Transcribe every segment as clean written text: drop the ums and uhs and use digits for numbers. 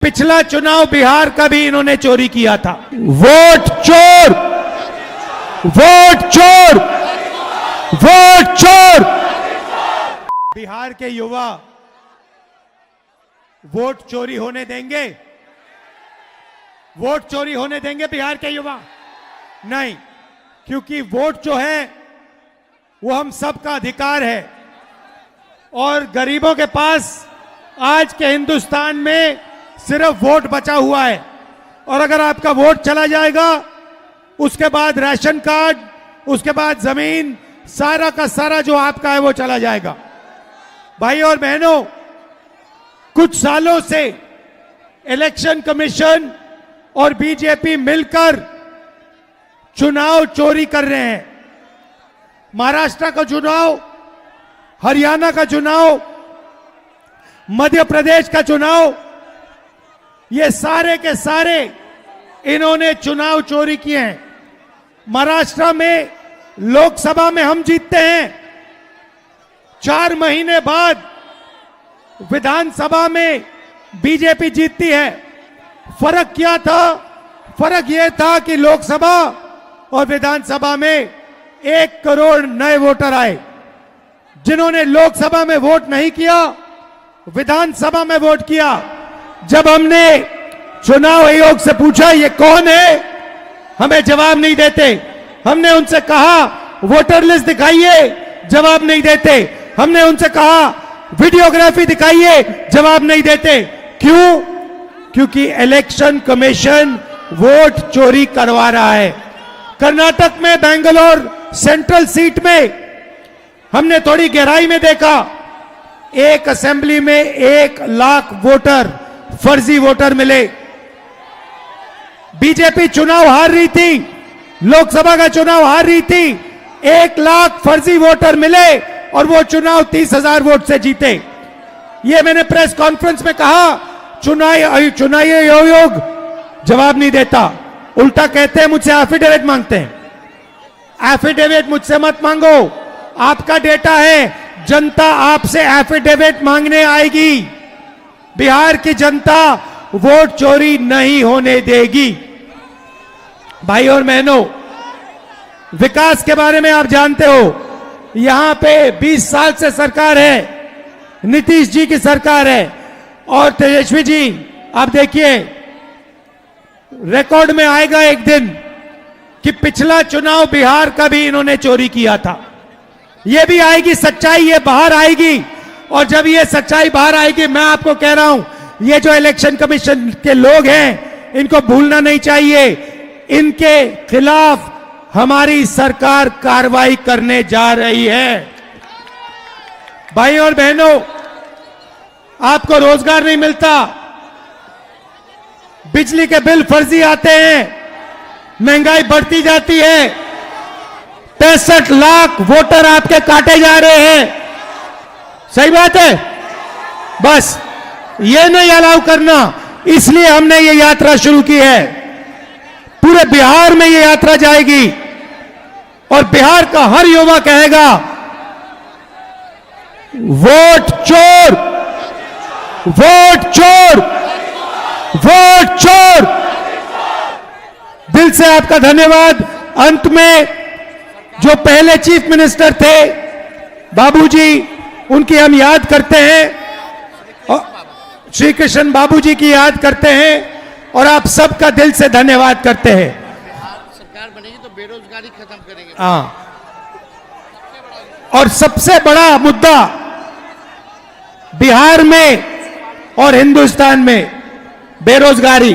पिछला चुनाव बिहार का भी इन्होंने चोरी किया था। वोट चोर, वोट चोर, वोट चोर। बिहार के युवा वोट चोरी होने देंगे? वोट चोरी होने देंगे बिहार के युवा? नहीं, क्योंकि वोट जो है वो हम सबका अधिकार है और गरीबों के पास आज के हिंदुस्तान में सिर्फ वोट बचा हुआ है। और अगर आपका वोट चला जाएगा, उसके बाद राशन कार्ड, उसके बाद जमीन, सारा का सारा जो आपका है वो चला जाएगा। भाई और बहनों, कुछ सालों से इलेक्शन कमीशन और बीजेपी मिलकर चुनाव चोरी कर रहे हैं। महाराष्ट्र का चुनाव, हरियाणा का चुनाव, मध्य प्रदेश का चुनाव, ये सारे के सारे इन्होंने चुनाव चोरी किए हैं। महाराष्ट्र में लोकसभा में हम जीतते हैं, 4 महीने बाद विधानसभा में बीजेपी जीतती है। फर्क क्या था? फर्क यह था कि लोकसभा और विधानसभा में 1 करोड़ नए वोटर आए। जिन्होंने लोकसभा में वोट नहीं किया, विधानसभा में वोट किया। जब हमने चुनाव आयोग से पूछा ये कौन है, हमें जवाब नहीं देते। हमने उनसे कहा वोटर लिस्ट दिखाइए, जवाब नहीं देते। हमने उनसे कहा वीडियोग्राफी दिखाइए, जवाब नहीं देते। क्यों? क्योंकि इलेक्शन कमीशन वोट चोरी करवा रहा है। कर्नाटक में बेंगलोर सेंट्रल सीट में हमने थोड़ी गहराई में देखा, एक असेंबली में 1 लाख वोटर, फर्जी वोटर मिले। बीजेपी चुनाव हार रही थी, लोकसभा का चुनाव हार रही थी, 1 लाख फर्जी वोटर मिले और वो चुनाव 30,000 वोट से जीते। ये मैंने प्रेस कॉन्फ्रेंस में कहा। चुनाव आयोग जवाब नहीं देता, उल्टा कहते हैं मुझसे एफिडेविट मांगते हैं। एफिडेविट मुझसे मत मांगो, आपका डेटा है, जनता आपसे एफिडेविट मांगने आएगी। बिहार की जनता वोट चोरी नहीं होने देगी। भाई और बहनों, विकास के बारे में आप जानते हो, यहां पे 20 साल से सरकार है, नीतीश जी की सरकार है। और तेजस्वी जी, आप देखिए, रिकॉर्ड में आएगा एक दिन कि पिछला चुनाव बिहार का भी इन्होंने चोरी किया था। ये भी आएगी सच्चाई, ये बाहर आएगी। और जब ये सच्चाई बाहर आएगी, मैं आपको कह रहा हूं, ये जो इलेक्शन कमीशन के लोग हैं, इनको भूलना नहीं चाहिए। इनके खिलाफ हमारी सरकार कार्रवाई करने जा रही है। भाई और बहनों, आपको रोजगार नहीं मिलता, बिजली के बिल फर्जी आते हैं, महंगाई बढ़ती जाती है, 65 लाख वोटर आपके काटे जा रहे हैं। सही बात है? बस ये नहीं अलाउ करना, इसलिए हमने ये यात्रा शुरू की है। पूरे बिहार में ये यात्रा जाएगी और बिहार का हर युवा कहेगा वोट चोर, वोट चोर, वोट चोर। दिल से आपका धन्यवाद। अंत में जो पहले चीफ मिनिस्टर थे बाबूजी, उनकी हम याद करते हैं, श्री कृष्ण बाबूजी की याद करते हैं और आप सबका दिल से धन्यवाद करते हैं। सरकार बनेगी तो बेरोजगारी खत्म करेंगे। हाँ, और सबसे बड़ा मुद्दा बिहार में और हिंदुस्तान में बेरोजगारी।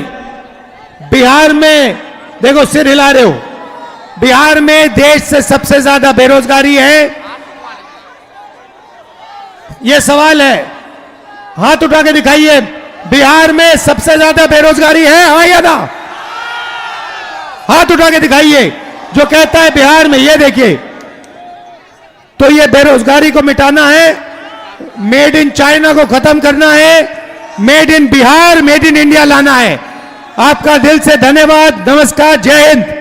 बिहार में देखो, सिर हिला रहे हो, बिहार में देश से सबसे ज्यादा बेरोजगारी है। यह सवाल है, हाथ उठा के दिखाइए, बिहार में सबसे ज्यादा बेरोजगारी है, हाँ या ना? हाथ उठा के दिखाइए जो कहता है बिहार में। ये देखिए, तो ये बेरोजगारी को मिटाना है, मेड इन चाइना को खत्म करना है, made in Bihar, made in India लाना है। आपका दिल से धन्यवाद। नमस्कार, जय हिंद।